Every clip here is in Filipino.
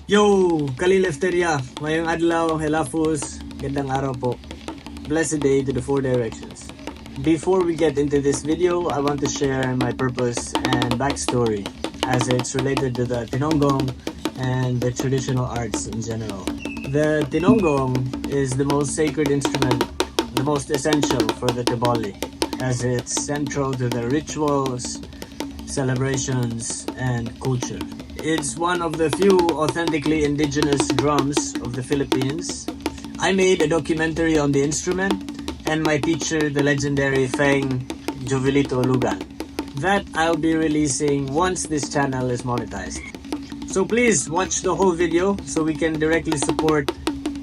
Yo! Kalilefteria! Mayong adlaw, helafos, gandang araw po. Blessed day to the four directions. Before we get into this video, I want to share my purpose and backstory as it's related to the Tinonggong and the traditional arts in general. The Tinonggong is the most sacred instrument, the most essential for the Tiboli, as it's central to the rituals, celebrations, and culture. It's one of the few authentically indigenous drums of the Philippines. I made a documentary on the instrument and my teacher, the legendary Feng Jovelito Lugan, that I'll be releasing once this channel is monetized. So please watch the whole video so we can directly support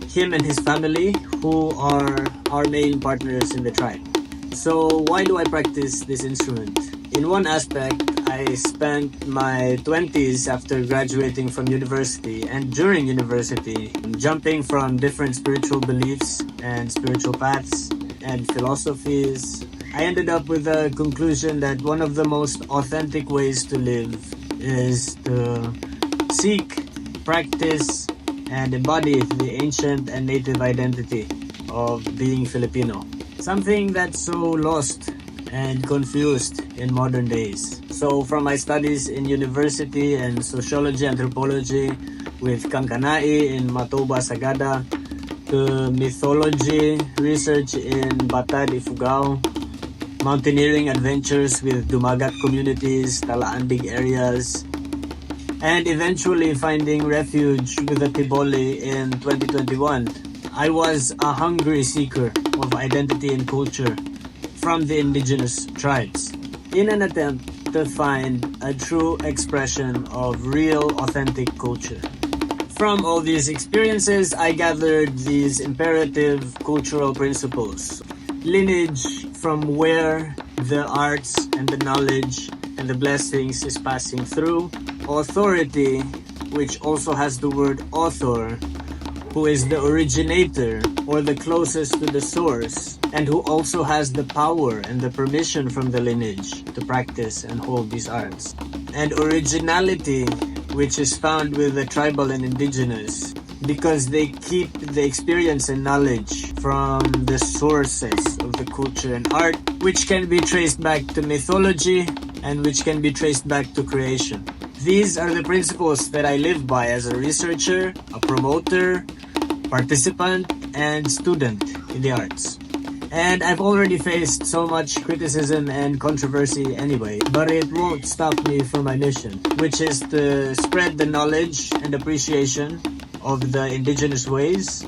him and his family, who are our main partners in the tribe. So why do I practice this instrument? In one aspect, I spent my 20s after graduating from university and during university, jumping from different spiritual beliefs and spiritual paths and philosophies. I ended up with the conclusion that one of the most authentic ways to live is to seek, practice, and embody the ancient and native identity of being Filipino. Something that's so lost and confused in modern days. So from my studies in university and sociology, anthropology with Kankanai in Matoba, Sagada, to mythology research in Batad, Ifugao, mountaineering adventures with Dumagat communities, Talaandig areas, and eventually finding refuge with the Tiboli in 2021. I was a hungry seeker of identity and culture from the indigenous tribes in an attempt to find a true expression of real authentic culture. From all these experiences, I gathered these imperative cultural principles. Lineage, from where the arts and the knowledge and the blessings is passing through. Authority, which also has the word author, who is the originator or the closest to the source, and who also has the power and the permission from the lineage to practice and hold these arts. And originality, which is found with the tribal and indigenous, because they keep the experience and knowledge from the sources of the culture and art, which can be traced back to mythology and which can be traced back to creation. These are the principles that I live by as a researcher, a promoter, participant, and student in the arts. And I've already faced so much criticism and controversy anyway, but it won't stop me from my mission, which is to spread the knowledge and appreciation of the indigenous ways,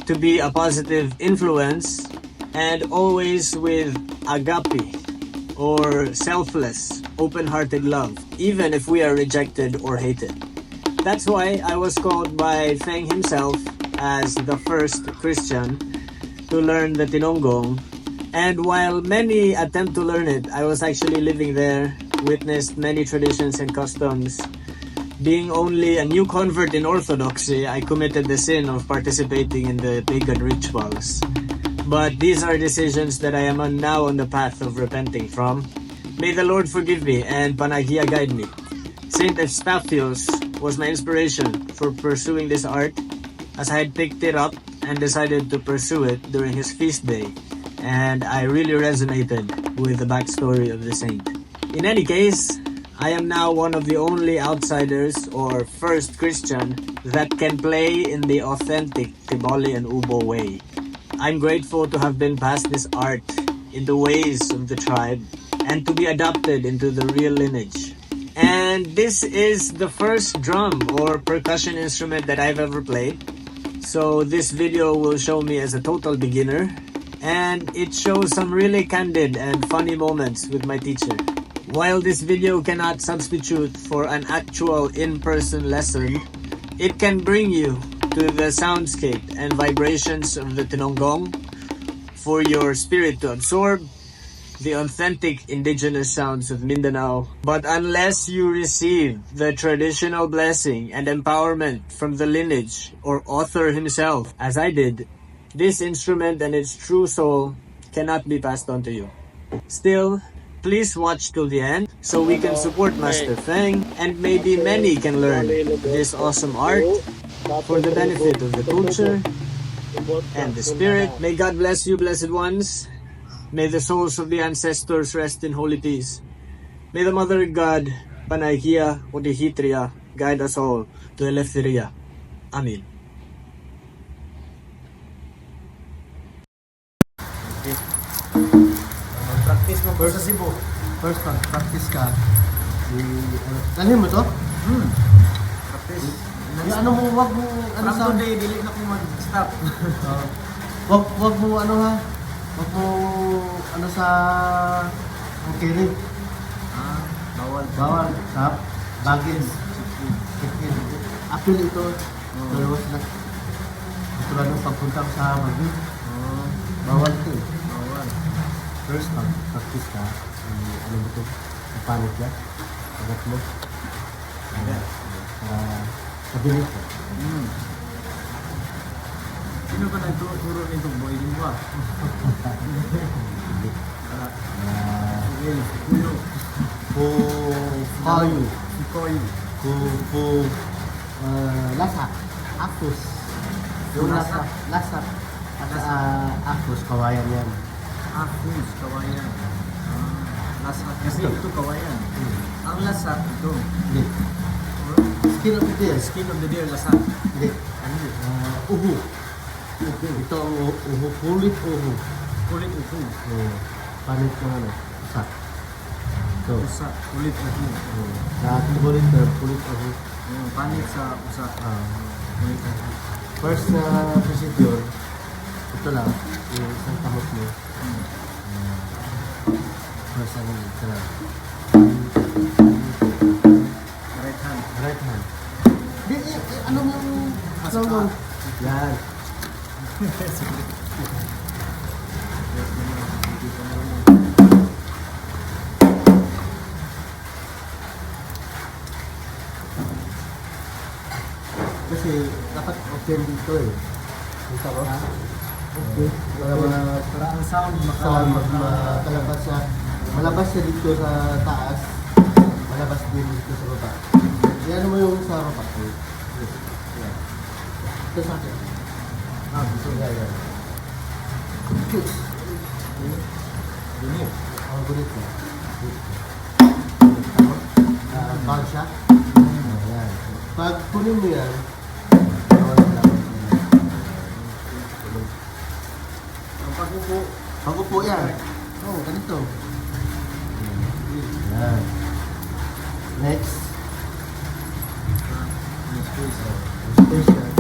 to be a positive influence, and always with agape, or selfless, open-hearted love, even if we are rejected or hated. That's why I was called by Feng himself as the first Christian to learn the Tinonggong. And while many attempt to learn it, I was actually living there, witnessed many traditions and customs. Being only a new convert in Orthodoxy, I committed the sin of participating in the pagan rituals. But these are decisions that I am now on the path of repenting from. May the Lord forgive me and Panagia guide me. Saint Eustathius was my inspiration for pursuing this art, as I had picked it up and decided to pursue it during his feast day, and I really resonated with the backstory of the saint. In any case, I am now one of the only outsiders or first Christian that can play in the authentic Tiboli and Ubo way. I'm grateful to have been passed this art in the ways of the tribe and to be adopted into the real lineage. And this is the first drum or percussion instrument that I've ever played. So this video will show me as a total beginner, and it shows some really candid and funny moments with my teacher. While this video cannot substitute for an actual in-person lesson, it can bring you to the soundscape and vibrations of the Tinonggong for your spirit to absorb the authentic indigenous sounds of Mindanao. But unless you receive the traditional blessing and empowerment from the lineage or author himself, as I did, this instrument and its true soul cannot be passed on to you. Still, Please watch till the end so we can support Master Feng and maybe many can learn this awesome art for the benefit of the culture and the spirit. May God bless you, blessed ones. May the souls of the ancestors rest in holy peace. May the Mother God, Panaikia Odihitria, guide us all to Eleftheria. Amen. Practice mo first sa Cebu. First, practice ka. Dalhin mo to? Practice. Yung ano mo, wag mo, ano From sa... today, dili na ko mag-stop. wag mo, ano ha? Wag mo, ano sa... Ang kilig. Bawal. Bawal, sa bagis. Chicken. Actually, ito, dalawa sila. Ito lang yung pagpunta ko sa Magin. Bawal ito eh. Bawal. First, practice ka. Ano mo ito? Ang panit ka. Agat mo. Para mabilis ka. Sino ba nagturo nito? Boy, din ba? Kuyo. Kayu. Koyo. Lasak. Apus. Yung Lasak. Lasak. At apus, kawayan yan. Apus, kawayan. Lasak. Kasi ito kawayan. Ang lasak, ito. Hindi. Skin of the deer. Skin of the deer, lasak. Hindi. Ano yun? Uhu. Ito ang uhu. Kulit uhu. Kulit upo. Panit ng ano? Usak. Ito. Usa. Kulit upo. Sa kulit uhu. Panit sa usa. Kulit upo. First na procedure, ito lang, yung isang kamot mo. First ano, ito lang. Right hand. Right hand. Di, ano mo yung... Mas ano mo? pa. Yan. Kasi dapat open dito eh. Kita mo? Okay. Para ang sound Makalabas siya. Malabas siya dito sa taas. Malabas din dito sa baba. Yan mo yung sa baba. Yan. Ito sa akin. Gusto nga yan. Gunit. Ang gunit mo. Bag siya. Ayan. Pag kunin mo yan, ang pag-upo. pag-upo yan. Oo, ganito. Yan. Next. Space yan.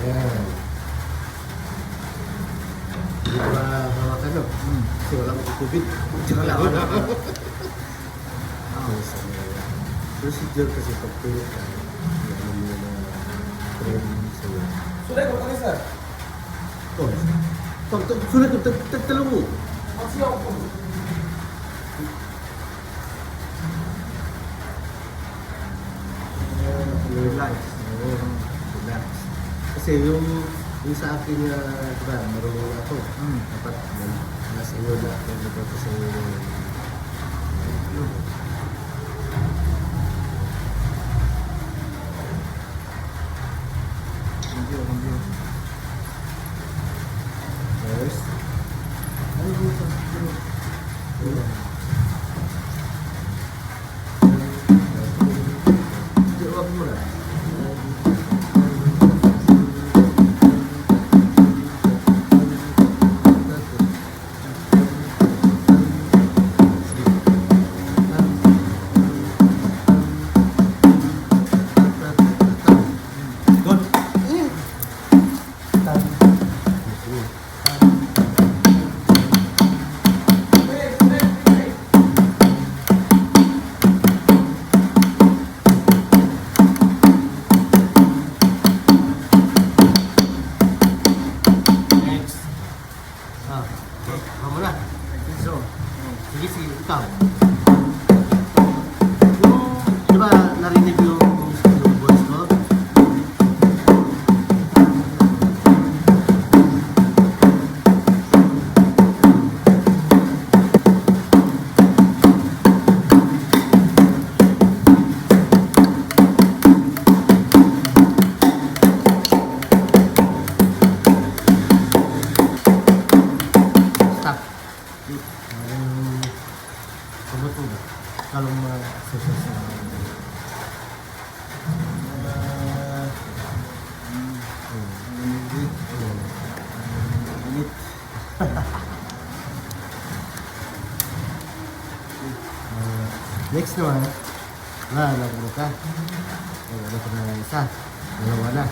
Yan. Hindi ko hawakan, no? Kasi wala mo COVID. Wala. Procedure kasi pag tulog ka, ano mo na training sa'yo. Sudah ko kani sir. Oh, pag sulit mo, tagtalong mo. Ang siya ko. Relax. Oo, relax. Kasi yung sa akin na, diba, marunong ako. Dapat nasa iyo na, dapat sa iyo first. Ano yung Huwag mo na. Next naman, nagano ka. Nagano ka na isa. Dalawa na.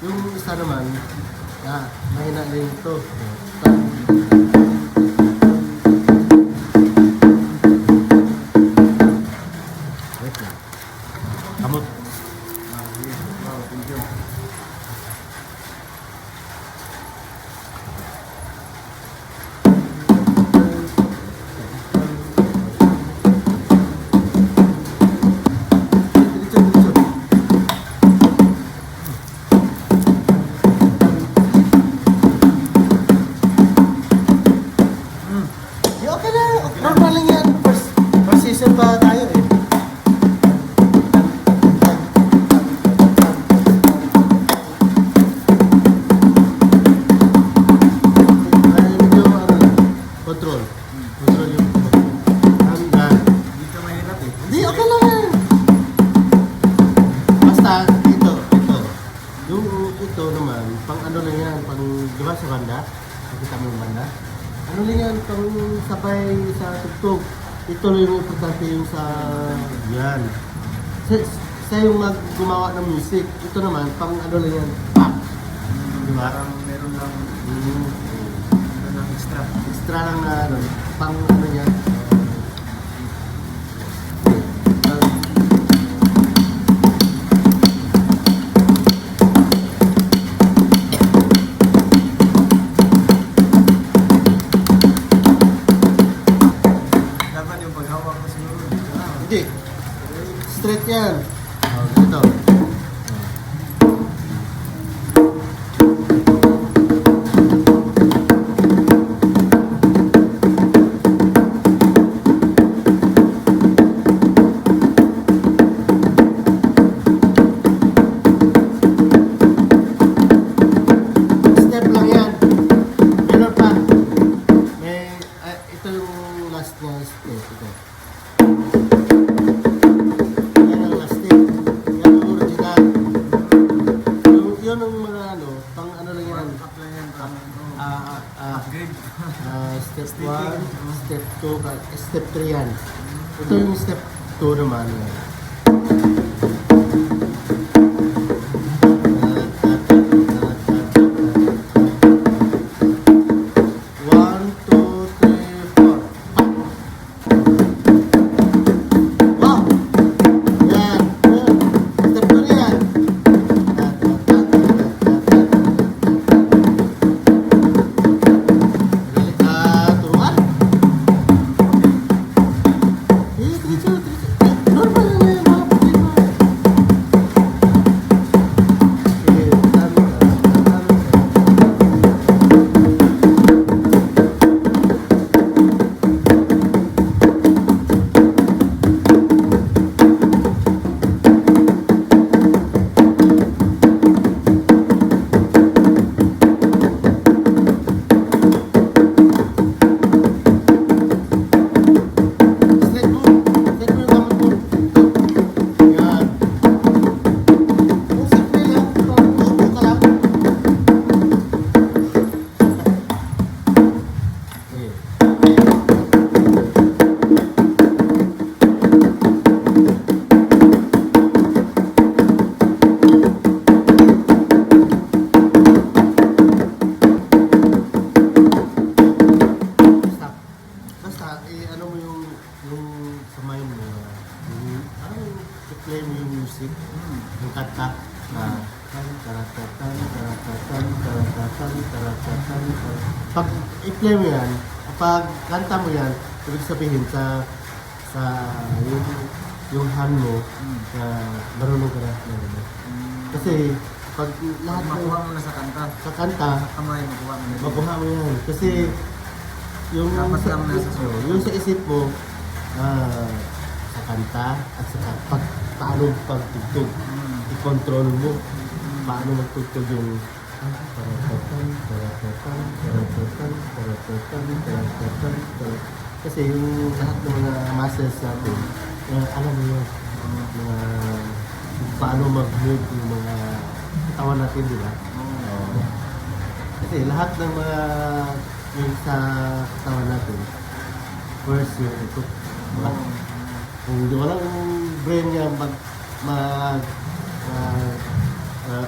Yung isa naman, mahina lang ito. Wait lang. Kamot. Thank you. Okay na. Normal lang yan. First season pa tayo eh. Control. Control yung hanggang. Hindi ka mahirap eh. Hindi, okay lang yan. Basta, ito. Yung ito naman, pang ano lang yan, pang, di ba sa banda? Nakita mo yung banda? Ano lang yan, pang sabay sa tugtog. Ito lang yung importante yung sa, yan. Sa yung gumawa ng music, ito naman, pang ano lang yan, pop. Di ba? Parang meron lang extra. Extra lang na ano, pang ano yan. Dapat yung paghawak mo siguro. Hindi. Straight yan. Ito. Step lang yan. Meron pa. Ito yung last na step. Ito. Yan ang last step. Yan ang original. Yun ang mga ano, pang ano lang yan. Up lang yan. Upgrade. Step 1, step 2, step 3 yan. Ito yung step 2 naman. One, two, three, four. Wow! Yan. Step 2 na yan. Turuan. Diretso. Normal na yan, mga problema. Tama ka. Straight mo yung gamot mo. Yan. Kung simple lang, parang upo ka lang. Basta, ano mo yung sa mind mo, i-play mo yung music, yung kanta, pag i-play mo yan, pag kanta mo yan, ibig sabihin sa yung hand mo, na marunong ka na. Kasi, pag lahat Makuha mo mo na sa kanta. sa kanta, Sa kamay, makuha mo na. makuha mo yan. Kasi, yung Dapat lang nasa susunod. yung sa isip mo, sa kanta at sa paano pagtugtog. I-control mo paano magtugtog yung kasi yung lahat ng mga muscles natin, alam mo yun, mga paano mag-move yung mga katawan natin, di ba? Kasi lahat ng mga yung sa katawan natin, first yung ito. Kung walang brain niya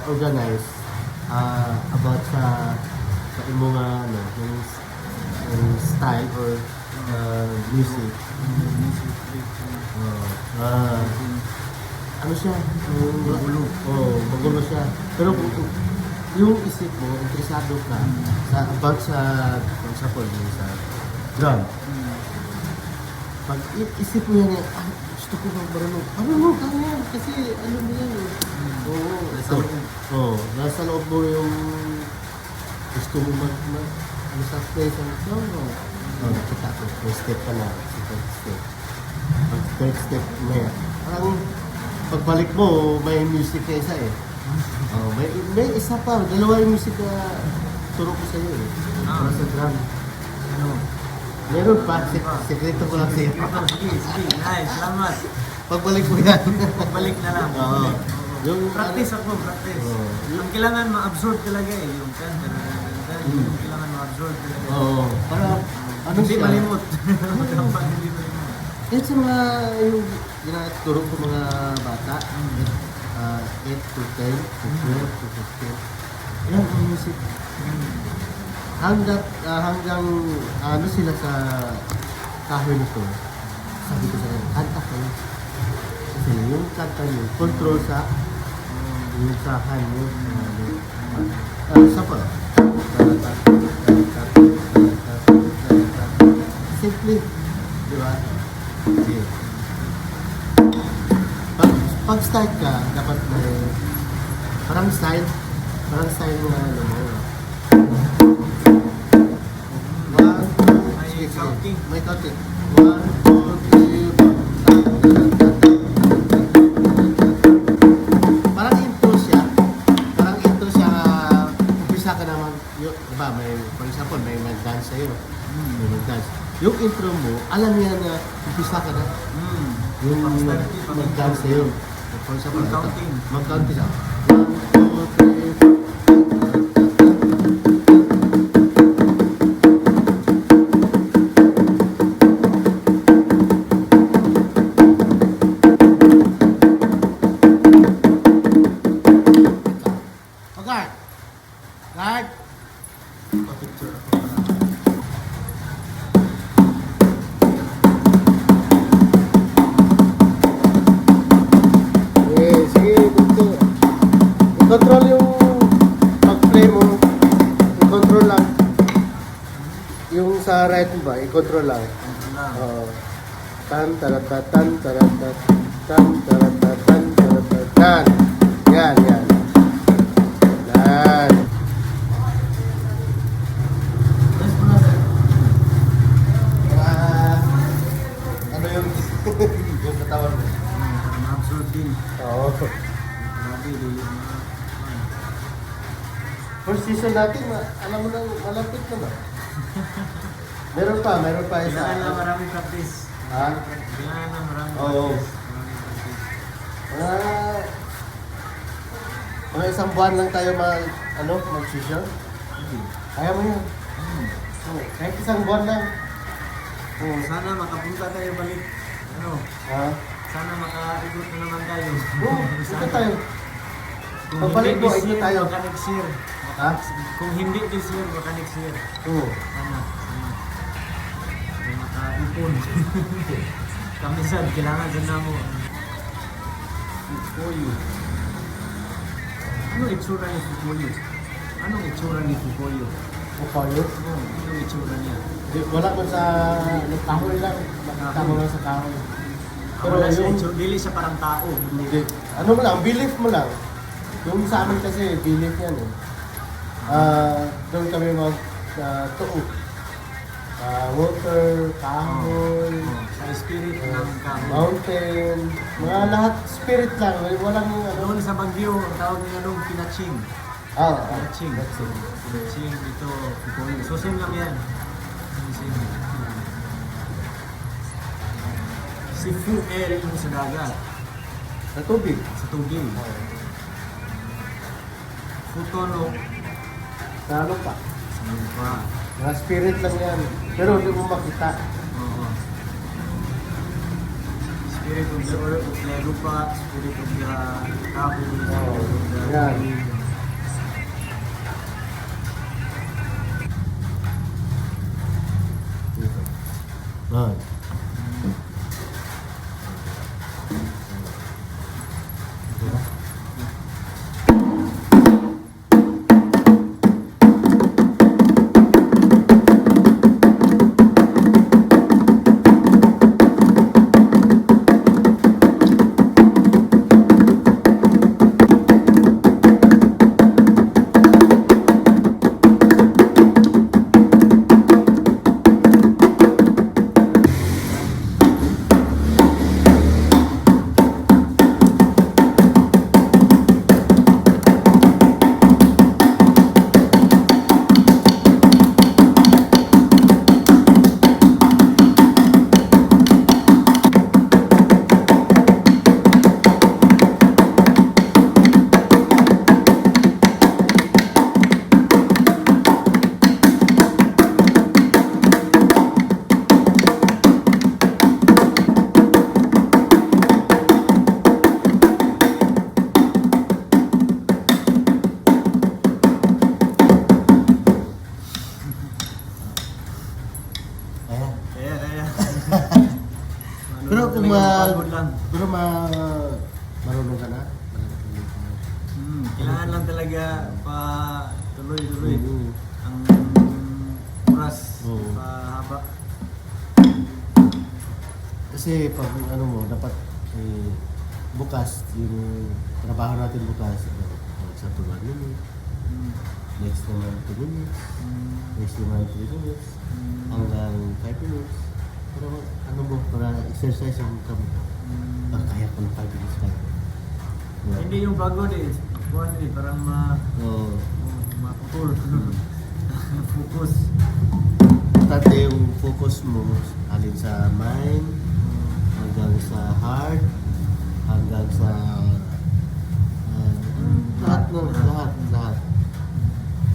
organize about sa imong ano, yung style or music. Ano siya? Magulo. Magulo siya. Pero kung yung isip mo, interesado ka about sa, for example, sa drum. Pag isip mo yan, gusto ko bang marunong. Marunong ka yan, kasi ano mo yan eh. Nasa loob mo yung gusto mo ano sa place ang song. Nakita ko, may step ka na, second step. Pag third step mo yan. Parang pagbalik mo, may music ka isa eh. May isa pa, dalawa yung music na turo ko sa'yo eh. Para sa drum. Ano? Meron pa, sekreto ko lang sa'yo. Sige. Nice. Salamat. Pagbalik mo yan. Balik na lang. Oo. Yung Practice ako, practice. Ang kailangan ma-absorb talaga eh. Yung kailangan ma-absorb talaga. Oo. Para, ano Hindi siya? malimot. Magkampang hindi malimot. Yan sa mga, yung ginaturo ko mga bata, 8 to 10, to 12 to 15. Yan ang music. Hanggang ano sila sa kahoy nito, sabi ko sa kanila, kanta kayo. Kasi yung kanta nyo, control sa yung sahan nyo. Sa pa. Simply. Di ba? Okay. Pag start ka, dapat may parang style na ano mo. May counting. May counting. 1, 2, 3, 4. Parang intro siya. Umpisa ka naman. Diba, for example, may mag-dance sa'yo. May mag-dance. Yung intro mo, alam niya na umpisa ka na. Yung mag-dance sa'yo. For example, mag-counting siya. 1, 2, 3. Guard! Pa-picture ako. Sige, dito. I-control yung pag-play mo. I-control lang. Yung sa right mo ba, i-control lang. Oo. Tan, tarata, tan, tarata, tan, tarata, tan, tarata, tan. Yan. Yan. Ano yung yung katawan mo? Ma-absorb din. Oo. Grabe, dili na. First season natin, alam mo na, malapit na ba? Meron pa isa. Kailangan na maraming practice. Ha? Kailangan na maraming Oo. practice. Maraming practice. Mga isang buwan lang tayo mag-session. Kaya mo yun. Kahit isang buwan lang. Sana makapunta tayo balik. Ha? Sana makaikot na naman tayo. Ito tayo. Kung Pagbalik hindi mo, this ito year, tayo. baka next year. Ha? Kung hindi this year, baka next year. Oo. Sana. Kung makaipon. Kami sad, kailangan din na mo. Fukuyo. Anong itsura ni Fukuyo? Anong itsura ni Fukuyo? Fukuyo? Anong itsura niya? Wala ko sa kahoy lang. Nakita mo lang sa kahoy. Pero wala siya itsura. Dili siya parang tao. Hindi. Ano mo lang, belief mo lang. Yung sa amin kasi, belief yan eh. Doon kami tuo. Water, kahoy, Sa spirit ng kahoy. mountain, mga lahat spirit lang. Walang ano. Noon sa Baguio, ang tawag nila nung pinaching. Pinaching. Pinaching dito. Fukuyo. So same lang yan. Same. Si Fuel yung sa dagat. Sa tubig. Sa tubig. Futono. Sa ano pa? Lupa. Mga spirit lang yan. Pero hindi mo makita. Oo. Spirit of the earth, of the lupa, spirit of the hapon, Oo. spirit of the Yan. wind. Yan. Ayan. Kaya. Pero kung Pagod lang. pero marunong ka na? Kailangan lang talaga pa tuloy-tuloy Mm. ang oras Oo. haba. Kasi pag ano mo, dapat bukas, yung trabaho natin bukas, sa 1 minute, next naman 2 minutes, next naman 3 minutes, hanggang 5 minutes. Para ano mo, para exercise yung kamo. Kaya ko ng 5 minutes ka. Hindi yung pagod eh. Buwan eh, parang Oo. mapupul. Focus. Importante yung focus mo alin sa mind, hanggang sa heart, hanggang sa lahat.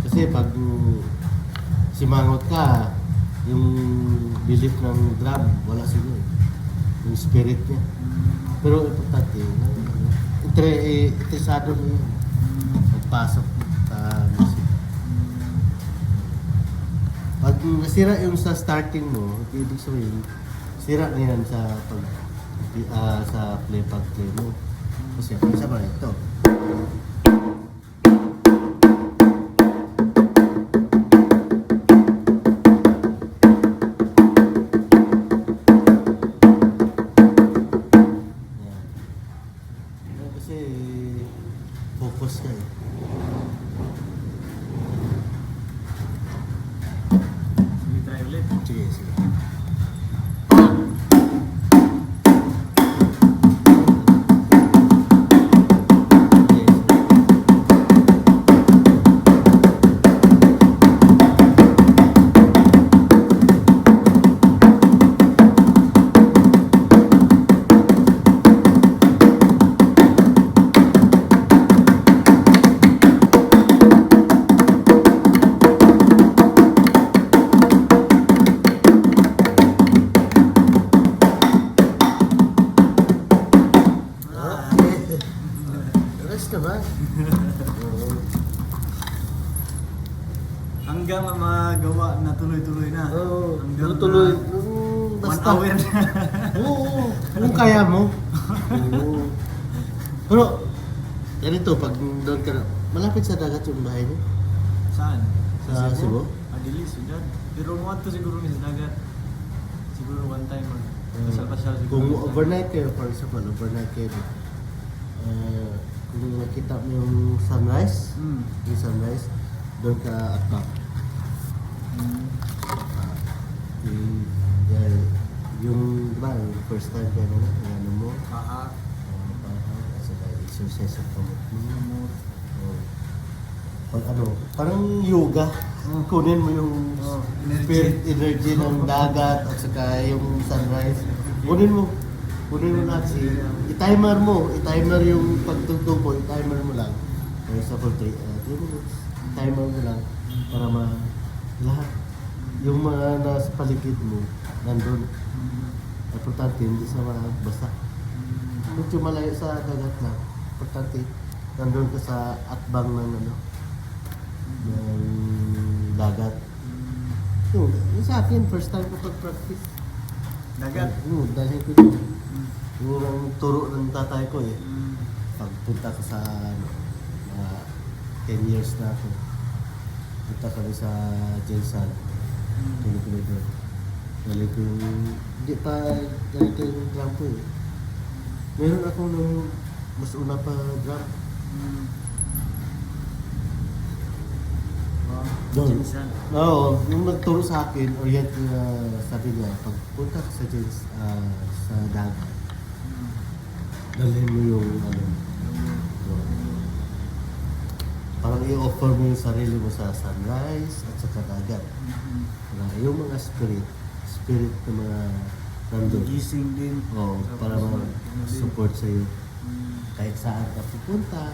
Kasi pag simangot ka, yung belief ng drum, wala siguro. Yung spirit niya. Pero importante, interesado mo yun. Magpasok sa music. Pag nasira yung sa starting mo, ibig sabihin, sira na yan sa pag-play mo. Kasi kung sa mga ito. Yan. Kasi focus ka eh. Sige, try ulit. Sige. Rest ka ba? Hanggang magawa na tuloy-tuloy na. Oo, Hanggang tuloy. 1 Basta. hour na. Oo, kung kaya mo. Oo. Pero, ganito, pag doon ka na, malapit sa dagat yung bahay mo. Saan? Sa Cebu? Adili, Sudan. Pero mo to siguro ni sa dagat. Siguro one time pasal-pasal siguro. Kung overnight kayo, for example, overnight kayo, kung nakita mo yung sunrise, doon ka at back. Yung, di ba, yung first time kayo na, yung ano mo, exercise ang kamot mo. Pag ano, parang yoga. Kunin mo yung spirit energy ng dagat at saka yung sunrise. Kunin mo lahat. I-timer yung pagtutubo, i-timer mo lang. For example, 3 minutes. I-timer mo lang para Lahat. Yung mga nasa paligid mo, nandun. Importante, hindi sa mga basa. Medyo malayo sa dagat lang. Importante, nandun ka sa atbang ng ano, ng dagat. Yung sa akin, first time ko pag-practice. Dagat. Dahil ko yun. Yung ang turo ng tatay ko eh. Pagpunta ko sa ano, mga 10 years na ako. Punta kami sa Jensan. Tuloy ko doon. Dahil ko yung, hindi pa ganito yung drum ko eh. Meron ako nung mas una pa drum. Doon. Oo, yung nagturo sa akin, orient sabi niya, pagpunta ka sa Jens, sa dagat, dalhin mo yung ano, parang i-offer mo yung sarili mo sa sunrise at sa dagat. Yung mga spirit ng mga nandun. Gising din. Oo, para mag-support sa'yo. Kahit saan ka pupunta,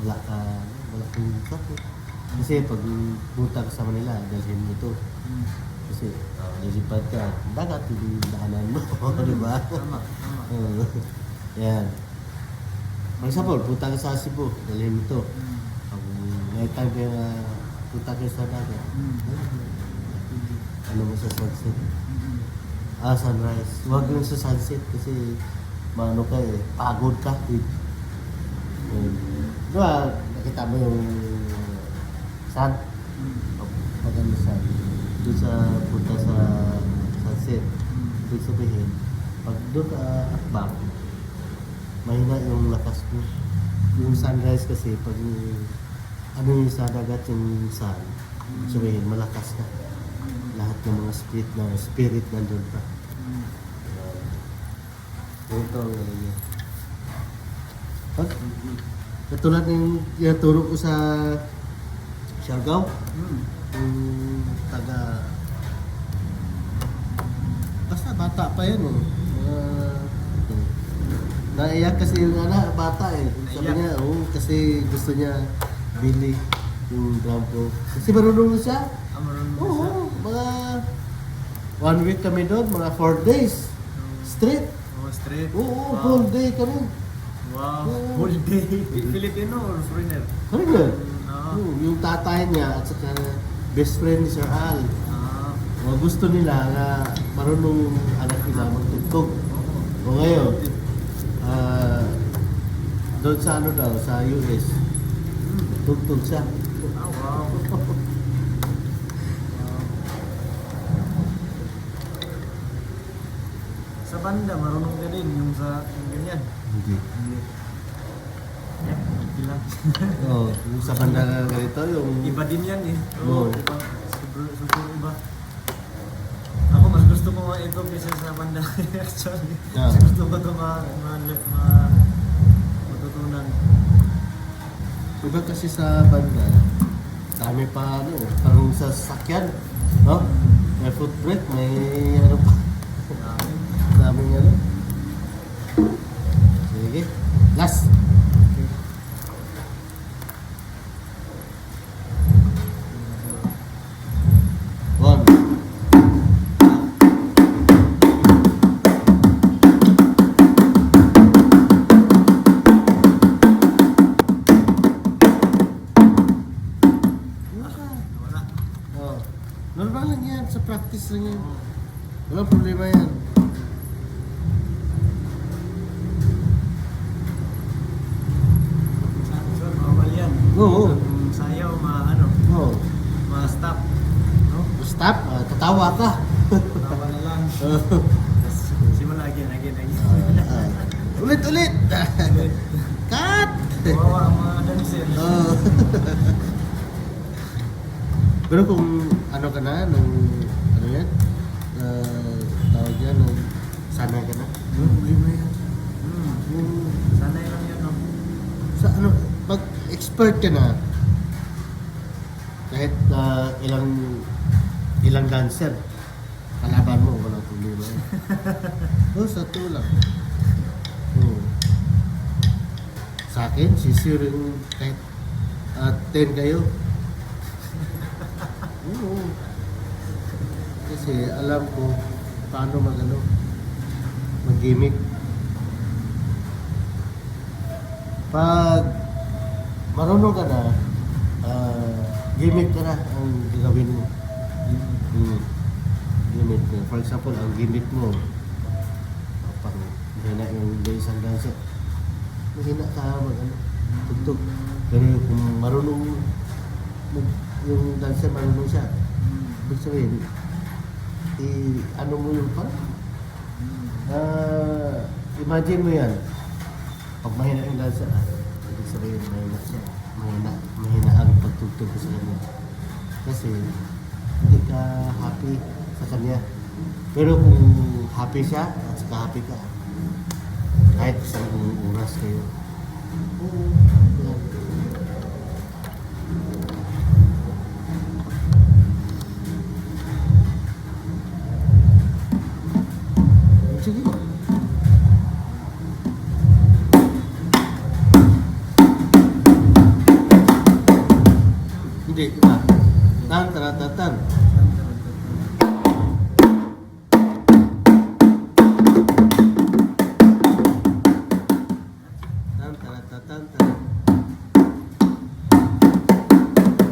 wala kang sakit. Kasi pag punta ka sa Manila, dalhin mo ito. Kasi lilipad ka, dagat yung daanan mo, di ba? Tama. Yan. For example, punta ka sa Cebu, dalhin mo ito. Pag may time kayo na punta kayo sa dagat, ano mo sa sunset? Sunrise. Huwag yun sa sunset kasi maano ka eh, pagod ka. Diba, nakita mo yung sun? Pag ano sun? Doon sa punta sa sunset. Doon sabihin, pag doon ka akbang, mahina yung lakas mo. Yung sunrise kasi, pag ano yung sa dagat yung sun, sabihin, malakas ka. Lahat ng mga spirit nandun pa. Ito ang ano niya. Katulad ng turo ko sa Siargao, yung taga basta bata pa yan eh. Naiyak kasi yung anak, bata eh. Sabi niya, kasi gusto niya bili yung drum ko. Kasi marunong na siya. Oo, mga 1 week kami doon, mga 4 days. Straight. Straight? Oo, whole day kami. Wow, whole day. Filipino or foreigner? Foreigner. Yung tatay niya at saka best friend ni Sir Al. Gusto nila na marunong anak nila magtugtog. O ngayon, doon sa ano daw, sa US, tugtog siya. Wow. Sa banda, marunong ka din yung sa yung ganyan. Hindi. Bilang. Yung sa banda na ganito, yung... Iba din yan eh. Oo. Iba. Super iba. Ako mas gusto ko nga ito kaysa sa banda actually. Yeah. Gusto ko ito matutunan. Iba kasi sa banda, dami pa ano, parang sa sasakyan, no? May foot brake, may ano pa. Daming ano. Sige, last. One. Normal lang yan, sa practice lang yan. Walang problema yan. Bawal yan. Oo. Sayaw, Oo. ma-stop. No? Stop, tatawa ka. Tawa na lang. Simula again. Ulit! Cut! Kawawa ang mga dancer. Pero kung ano ka na, nung ano yan, tawag yan, nung sanay ka na, problema yan. Sanay lang yan, no? Sa ano, pag expert ka na, kahit ilang dancer, kalaban mo, walang problema yan. Sa to lang. Sa akin, sisirin kahit 10 kayo. Oo. kasi alam ko paano mag-gimmick. Pag marunong ka na, gimmick ka na ang gagawin mo. Gimmick mo. For example, ang gimmick mo, pang mahina yung isang dancer. Mahina ka tugtog. Pero kung marunong yung dancer, marunong siya. Ibig sabihin, ano mo yung parang? Imagine mo yan. Pag mahina yung dancer, ibig sabihin, mahina siya. Mahina ang pagtugtog ko sa kanya. Kasi hindi ka happy sa kanya. Pero kung happy siya, at saka happy ka, kahit isang oras kayo. Yan. Sige. Hindi, tan.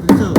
Ito.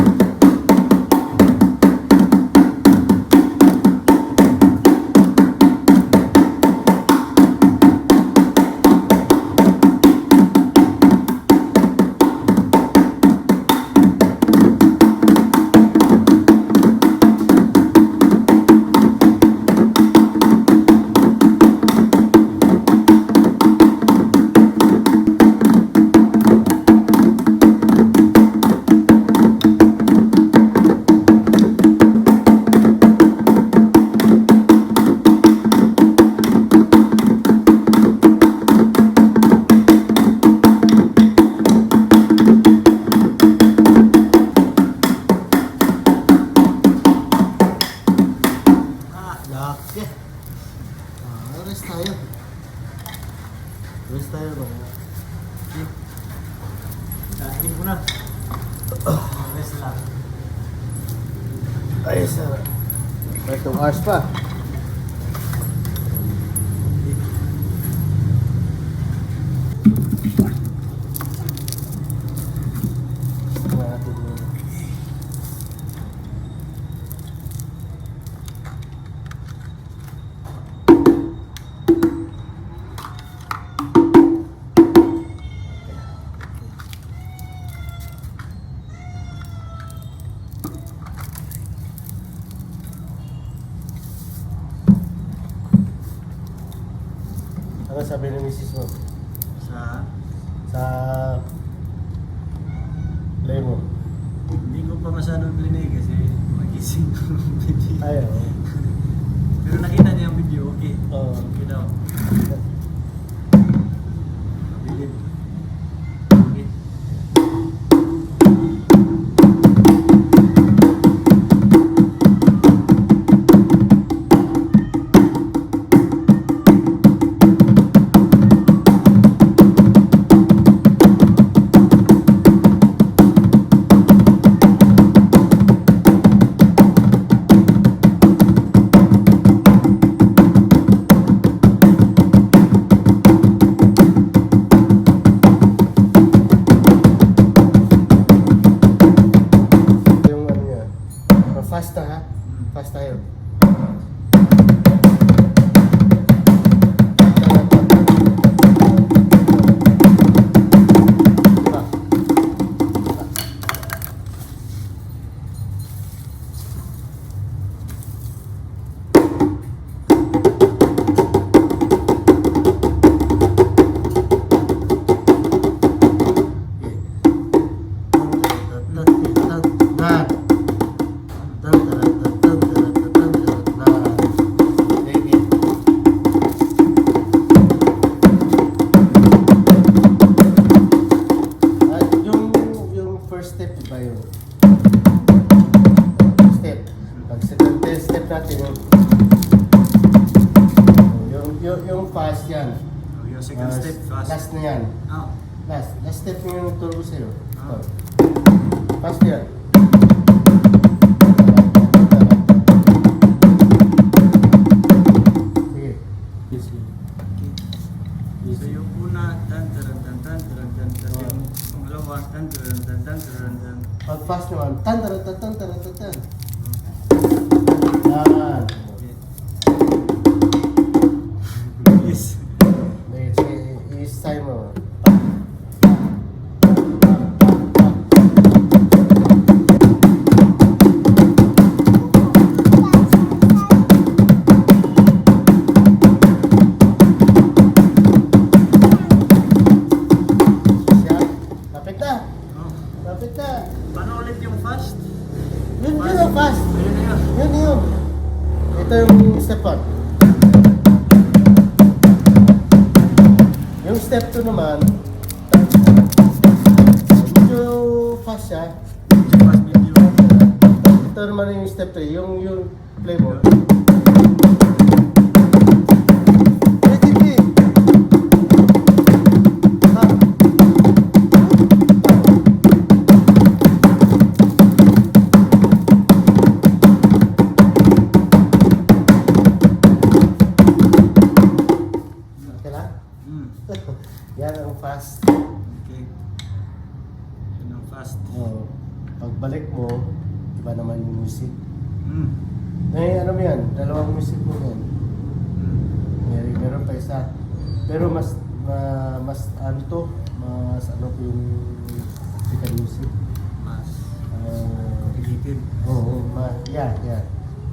Okay. Rest tayo. Rest tayo ba? Dahin mo na. Rest lang. Ay, sarap. 2 hours pa. Ano sabi ng misis mo? Sa play mo? hindi ko pa masyadong plinig kasi magising ko ng video. Ayaw. Pero nakita niya yung video, okay. Oo. Okay daw. Mabilib. Okay. Fast ha? Fast tayo. First step ba yun? Step. Pag second step natin yung fast yan. Yung second step, fast. Last na yan. Ah. Last step yung turbo sa'yo. Ah. Fast yan. Ito yung step 1. Yung step 2 naman, medyo fast siya. Fast video. Ito naman yung step 3, yung play mo. Yan ang fast. Okay. Yun ang fast. Oh, pagbalik mo, iba naman yung music. Mm. Ano mo yan? Dalawang music mo yan. Meron pa isa. Pero mas ano to? Mas ano ko yung second music. Mas complicated. Oo, yeah.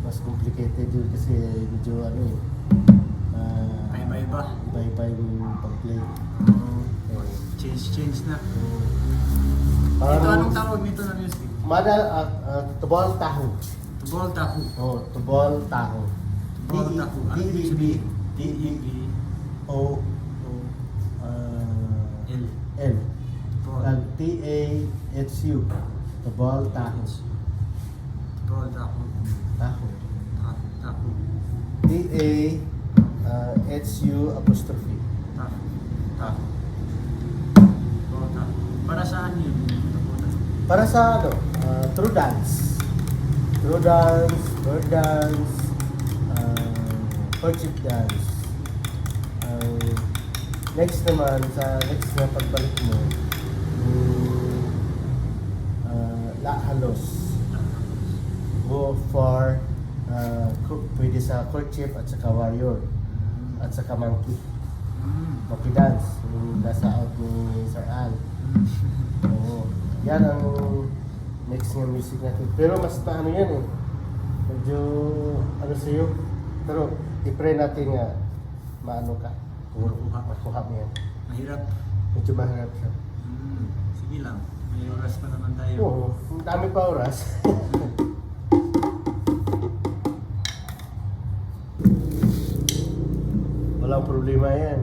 Mas complicated yun kasi medyo ano eh. Iba-iba. Iba-iba yung pag-play. Change na. Parang- Ito anong tawag nito na music? Tubol taho. Tubol tahu. Oh, tubol taho. Tubol tahu. D-E-B. D-E-B. O L. L. Tubol. T-A-H-U. Tubol taho. Tubol tahu. Taho. Tahu. T-A-H-U apostrophe. Tahu. Tahu. Tubol tahu. Para saan yun? Tubol tahu. Para sa ano? True dance. True dance, bird dance, courtship dance. Next naman, sa next na pagbalik mo, halos. Go for, pwede sa courtship at saka warrior. At saka monkey. Monkey dance. Yung nasa out ni Sir Al. Oo. Yan ang next nga music natin. Pero mas paano yan eh. Medyo ano sa'yo. Pero i-pray natin nga maano ka. Makuha mo yan. Mahirap. Medyo mahirap siya. Sige lang. May oras pa naman tayo. Oo. Ang dami pa oras. Walang problema yan.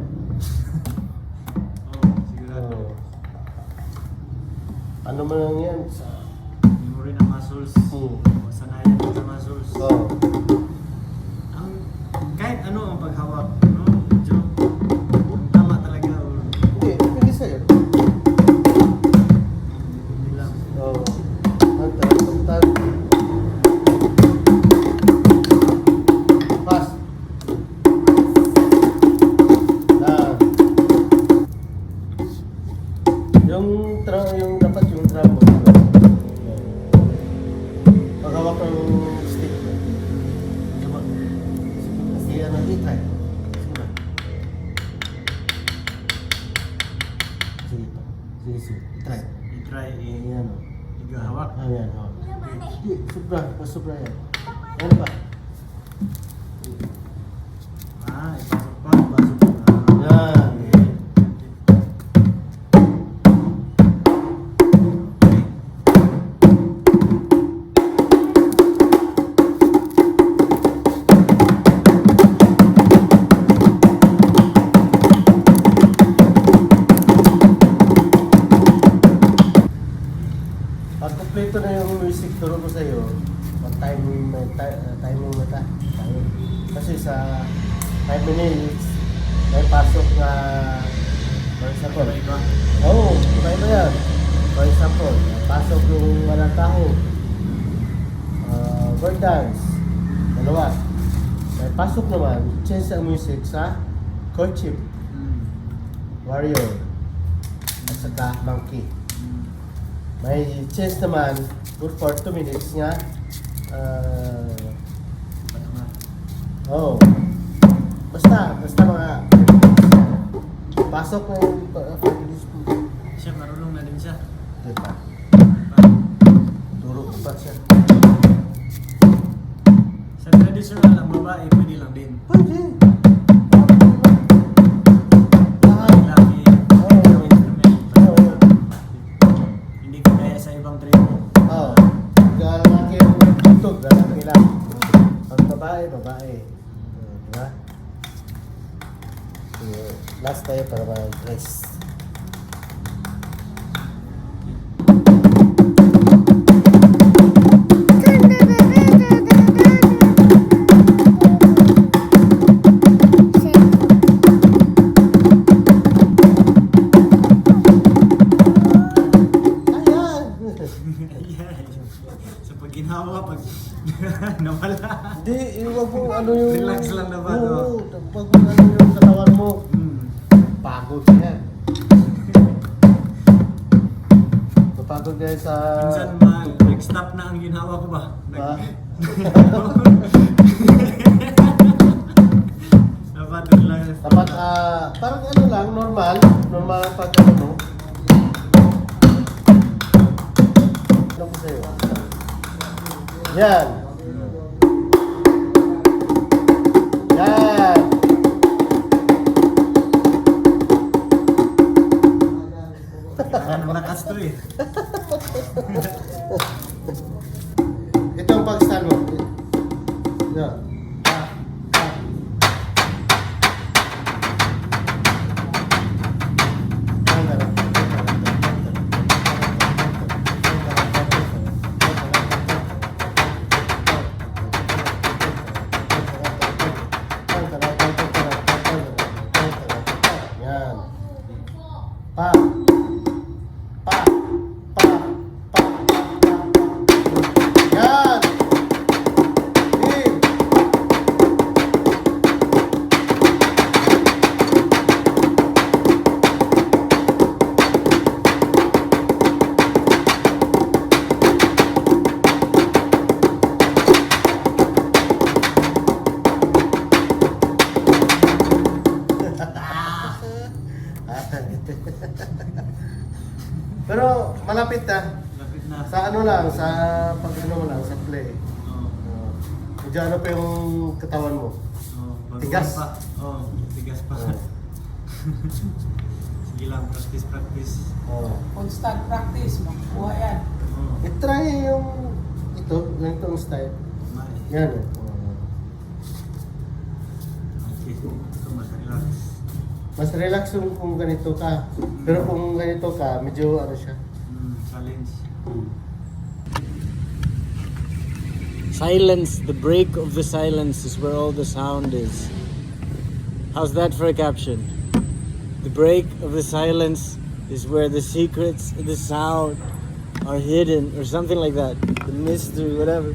Sigurado. Oo. Ano man lang yan sa... Memory ng muscles. Sanayan ng muscles. Oo. Kahit ano ang paghawak, no? Medyo tama talaga or Hindi, depende sa'yo. hindi lang. Oo. Tantan. Pas. Yung dapat yung drum mo. Paghawak ng stick. Kasi ano, i-try. Sige pa. Sige. I-try. I-try Ayan o. igahawak. Ayan o. Hindi, sobra yan. Ano pa? Ipasok pa. Yan. Pag kompleto na yung music, turo ko sa'yo, timing na ta. Kasi sa 5 minutes, may pasok na, for example, Iba. oo, iba yan. For example, pasok yung walang taho, bird dance, dalawa. May pasok naman, change ang music sa courtship, warrior, at saka monkey. May chance naman, good for 2 minutes nga. Iba naman. Oh. Basta mga pasok na yung 5 minutes po. Siya marunong na din siya. Diba? Turo ko pa siya. Sa traditional ang babae, pwede lang din. Pwede. Laki, Oo. instrument. Oo. Hindi kagaya sa ibang tribo. Oo. Lalaki yung tutog, lalaki lang. Pag babae. Diba? Sige, last tayo para mag-rest. So pag ginawa, pag nawala. Hindi, iwag mo ano yung... Relax lang naman, Oo, wag mo ano yung katawan mo. Pagod yan. Napagod yan sa... Minsan nag-stop na ang ginawa ko ba? Ha? Napagod lang. Dapat, parang ano lang, normal ang pag ano mo. Ano ko sa'yo? Yan. Yan. Ano lakas to eh. Ito ang pag-stand mo. Yan. Yan. Pa. Pa. Pa. Pa. Yan. Pero malapit na. Lapit na. Sa ano lang, sa pag ano mo lang, sa play. Oo. Medyo ano pa yung katawan mo. Oo, Tigas. pa. Oo, tigas pa. Oo. Sige lang, practice. Constant practice, makukuha yan. Oo. I-try yung ito, ganitong style. Tama eh. Yan eh. Okay, ito mas relax. Mas relax yung kung ganito ka. Pero kung ganito ka, medyo ano siya. Challenge. Silence, the break of the silence is where all the sound is. How's that for a caption? The break of the silence is where the secrets of the sound are hidden, or something like that. The mystery, whatever.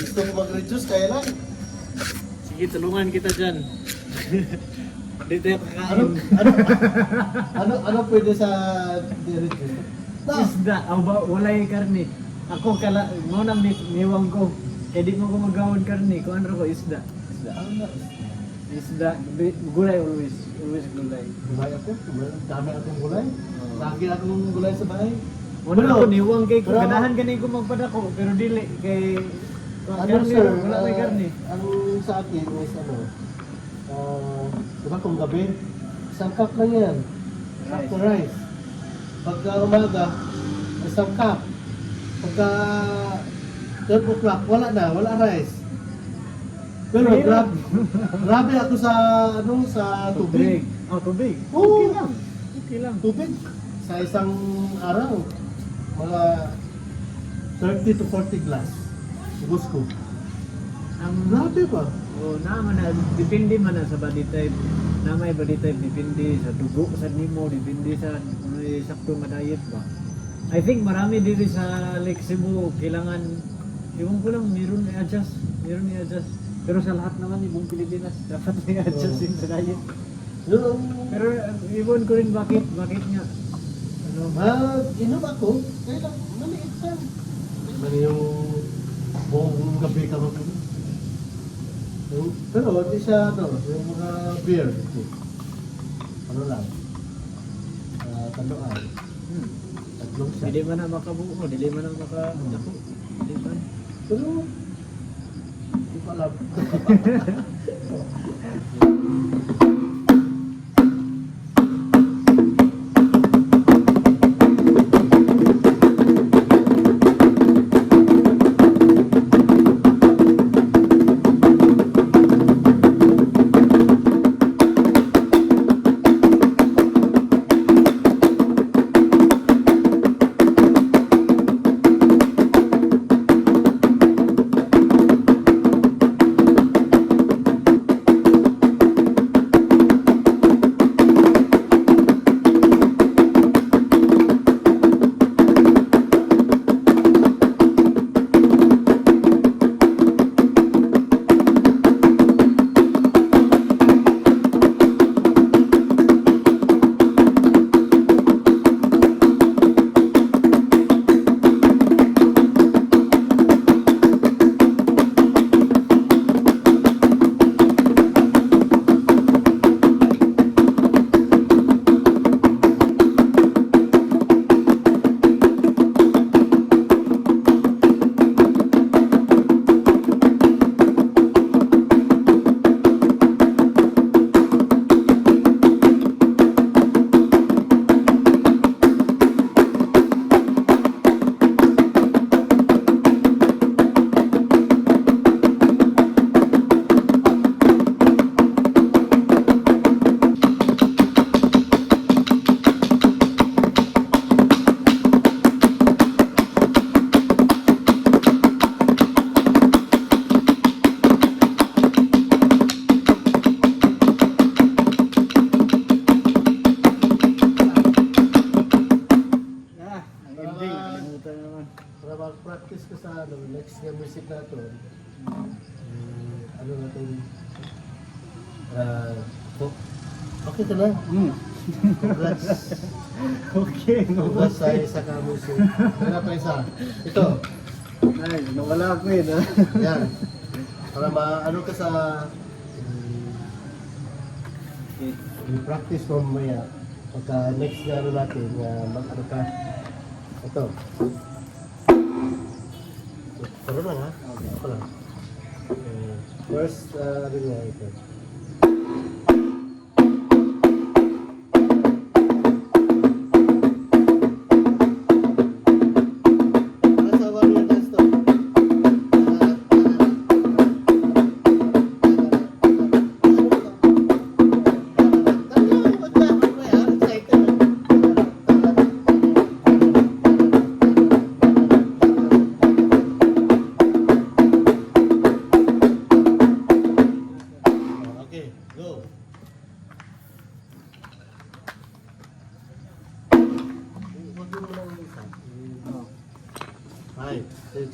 Gusto ko mag-reduce, kaya lang. Sige, tulungan kita dyan. Dito yung Ano pwede sa reduce? Isda, walay karne. Ako mo nang niwang ko. Kaya di mo ko magawon karne. Kung ano ko, isda. Isda, gulay always gulay. Gulay ako? Dami akong gulay? Lagi akong gulay sa bahay. Wala ako niwang kay ko. pero- Ganahan ganay ko magpadako. Pero dili, kay... Ano sir, wala may karne. ang sa akin is ano, diba kung gabi, isang cup lang yan. Sakto rice. Pagka umaga, isang cup. Pagka 12 o'clock, wala rice. Pero grabe ako sa tubig. Oh, tubig. Oo. Okay lang. Tubig sa isang araw, mga 30 to 40 glass. Ubus ko. Ang Grabe pa. naman na depende man na sa body type. Namay body type depende sa dugo sa nimo, depende sa sakto nga diet ba. I think marami dito sa Lake Cebu kailangan yung ko lang meron i-adjust. Pero sa lahat naman ibang Pilipinas dapat i-adjust yung sa diet. Pero ibon ko rin bakit nga ano Inom ako, kaya lang, maliit lang. Mali yung buong gabi ka mag pero di siya, yung mga beer, ano lang, taluan. Tatlong siya. Dili man na makabuo, dili man na makadako. Dili man. Pero, di ko alam. ko sa ano, next na music natin. Ano na itong okay ka na? Congrats. Okay, Congrats sa isa ka music. Kaya pa isa. Ito. Ay, nawala ako yun, ha? Yan. Para ano ka sa i-practice mo mamaya. Pagka next na ano natin, mag-ano ka. Ito. Ito lang ha? Okay. Ito lang. First, ano nga ito. Five, six.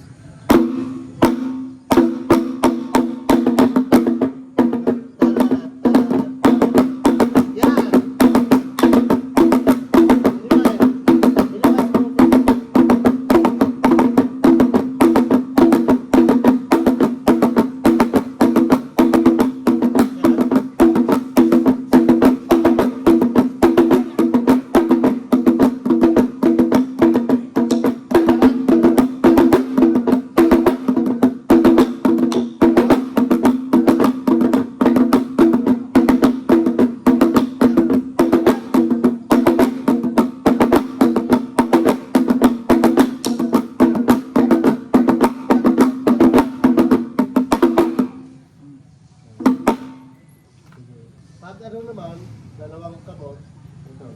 Pag ano naman, dalawang kamot, ito.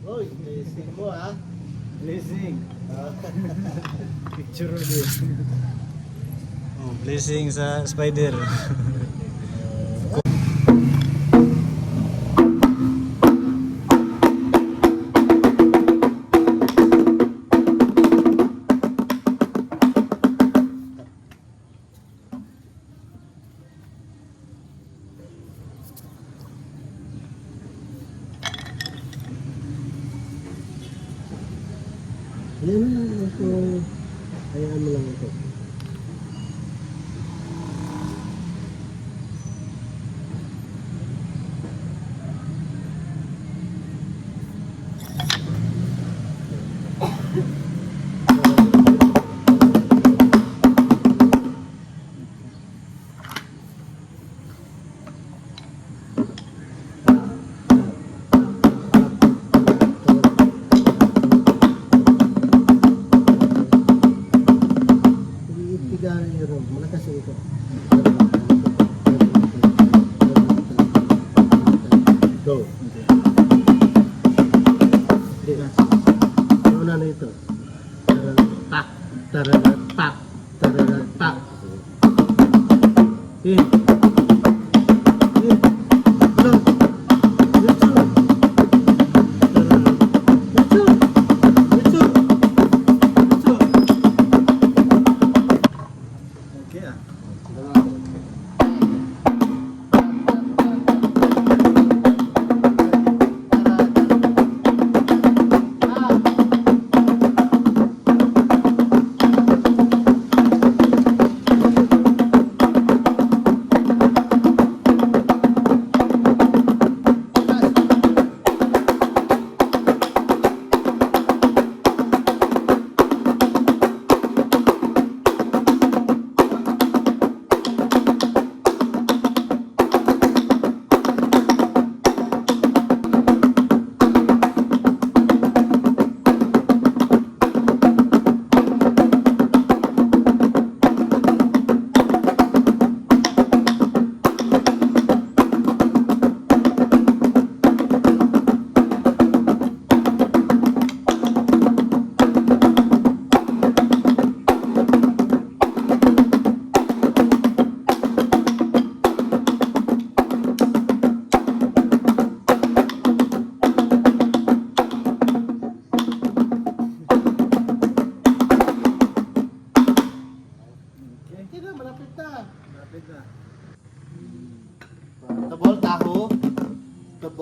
Uy, blessing mo ha. Blessing. Picture ulit. Oh, blessing sa spider. Yan na lang ito. Hayaan mo lang ito. Malakas yung ito. Go. Ano na ito? Tak, tararatak, tararatak.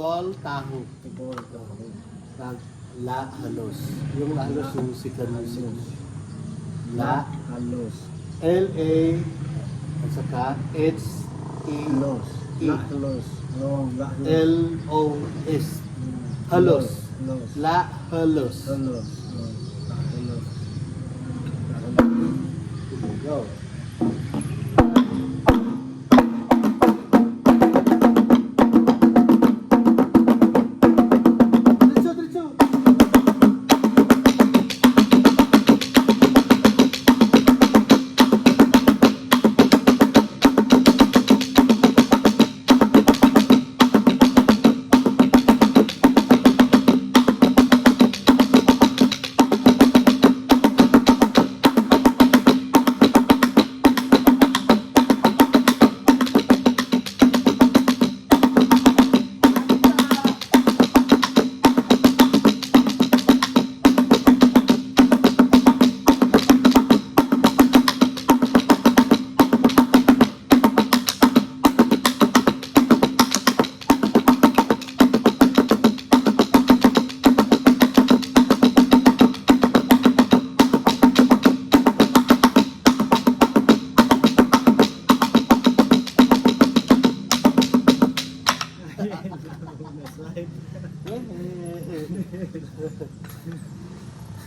Tibol, taho. Tibol, taho. La halos. Yung la halos yung second music. La Halos. L-A at saka H-E Halos. E. La halos. No, la halos. L-O-S. Halos. Halos. La halos. Halos. La halos. Go. Diretso, diretso.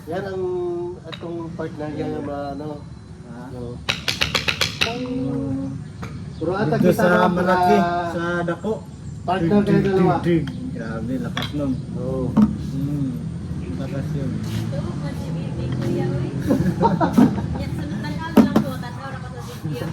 Yan ang atong partner niya yung mga ano. Pero ata Dito kita sa mga malaki, sa dako. partner kayo dalawa. Grabe, lakas nun. Oo. Lakas yun. Tubog man si Bibi, kuya, uy. Yan, sunod na lang ko, tatawa na ko sa video.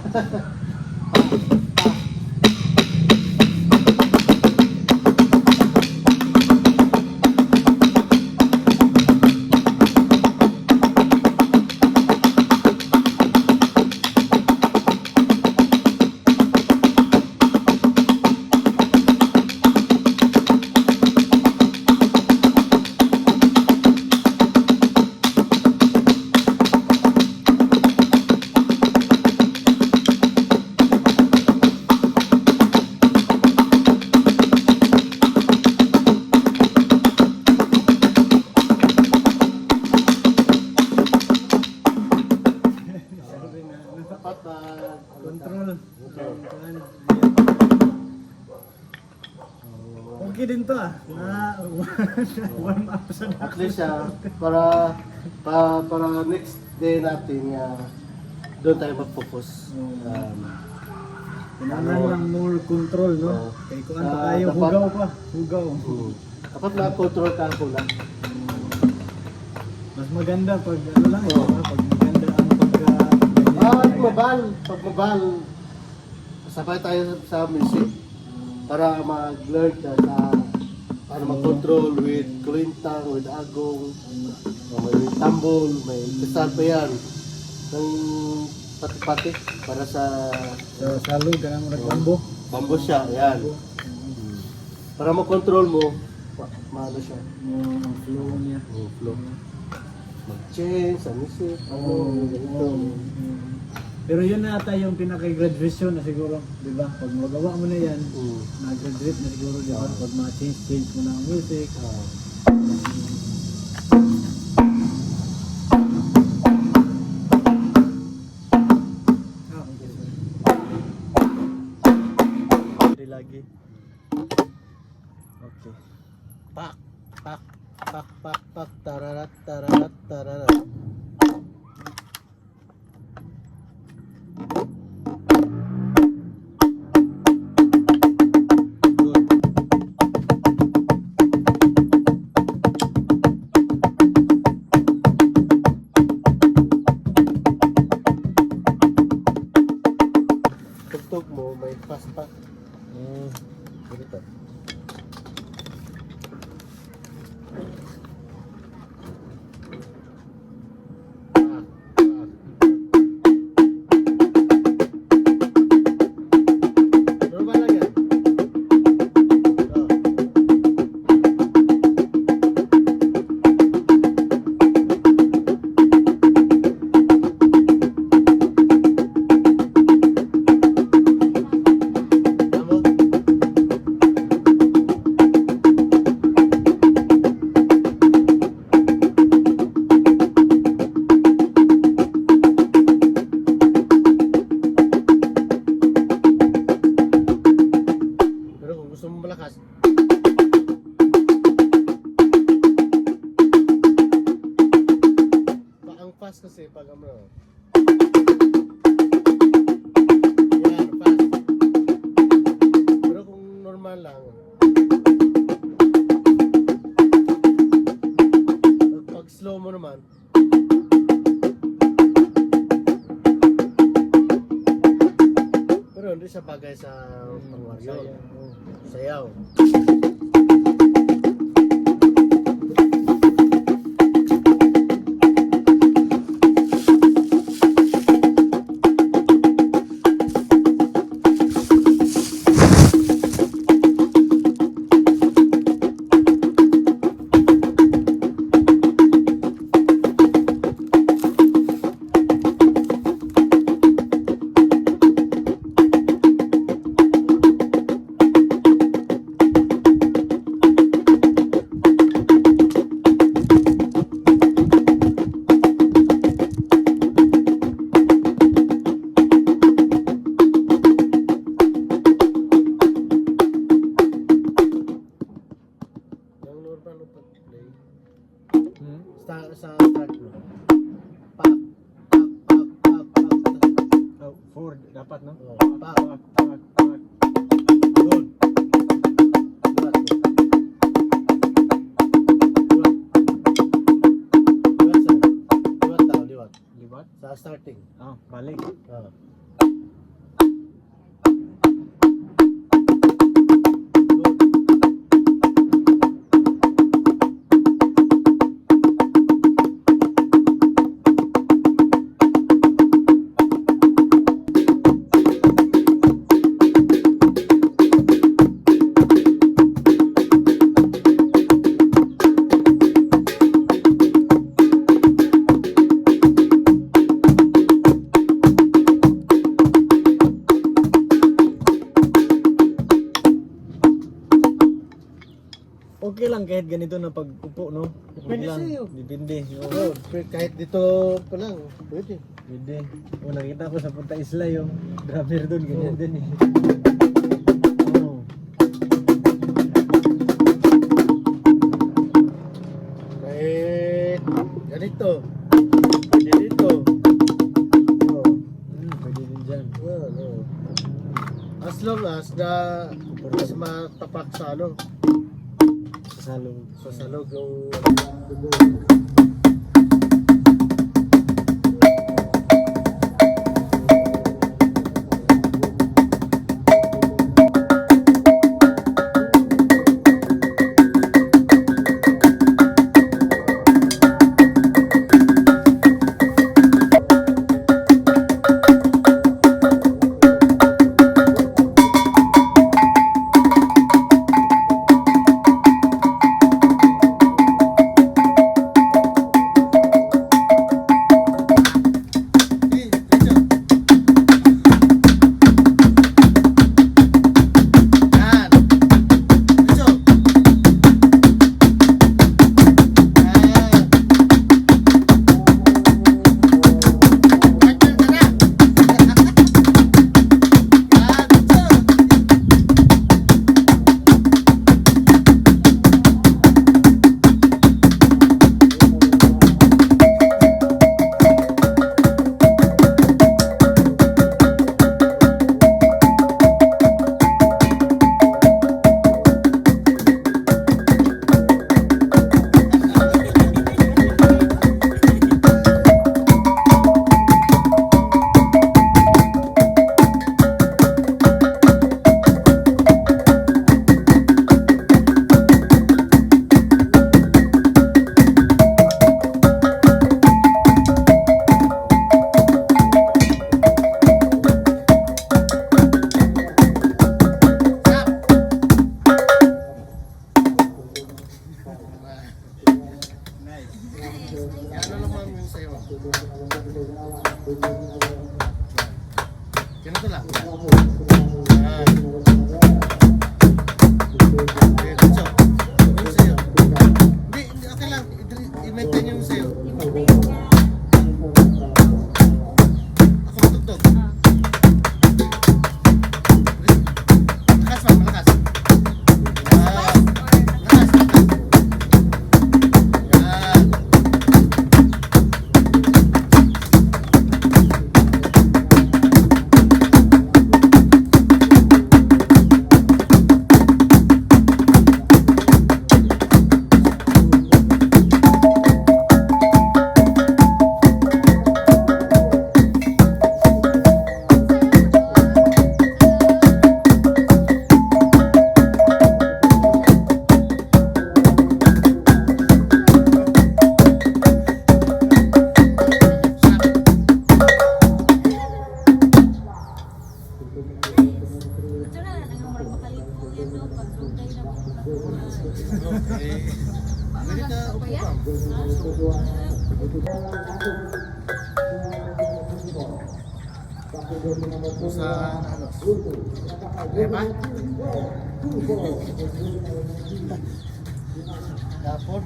Dapat Control. Okay din to ah. Na warm up sa at least para next day natin doon tayo mag-focus. Kailangan lang more control, no? Oo. Kaya kung ano tayo, Dapat- hugaw pa. Hugaw. Dapat na-control ka ko lang. Mas maganda pag ano lang, Oo. pag maganda ang pagka... Pag mabal, sabay tayo sa music para mag-learn ka para mag-control with kulintang, with agong, may tambol, may kristal pa yan. Ng pati-pati para sa Sa salud, ganang naglambo. bamboo siya, yan. Para mag-control mo, maano siya, Ang flow niya. flow. Mag-change sa music, ganito. Pero yun na ata yung pinaka-graduation na siguro, di ba? Pag magawa mo na yan, Mm. na-graduate na siguro di ba? Pag ma-change mo na ang music. Hindi lagi. Okay. Pak, pak, pak, pak, pak, tararat, tararat, tararat. Tugtog mo, may fast pa. Ganito. siya bagay sa pangwaryo. Sayaw. Sa start mo. Pak, pak, pak, pak, pak. Oh, 4 dapat, no? Oh, Pak, pak. pak, pak. Good. Liwat. Liwat, sir. Liwat daw, liwat. Liwat? Sa starting. Oh, balik. Oh. Okay lang kahit ganito na pag-upo, no? Depende lang. sa'yo. Depende. Oh, kahit dito pa lang, pwede. Pwede. O, nakita ko sa Punta Isla yung drummer doon, ganyan din eh. Oh. Kahit ganito. Pwede dito. Oh. Pwede din dyan. Well, oh. As long as na mas matapak sa ano, Salong. sa salog yung ganito lang. Yan. Okay, diretso. Yung sayo. Hindi, okay lang. I-maintain yung sayo. Ako matugtog. Malakas pa, malakas. Yan. Malakas, malakas. Yan. Pwede ka upo ka. Upo sa ano? Diba? Tapos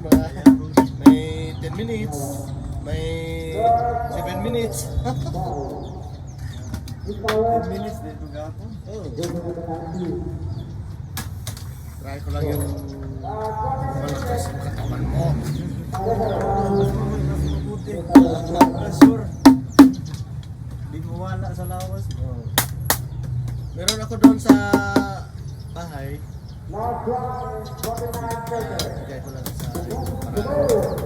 may 10 minutes, may 7 minutes. 10 minutes dito gapon. Try ko lang yung malakas yung katawan mo. Mabuti. Sure. Di mawala sa lawas. Meron ako doon sa bahay. Bigay ko lang sa para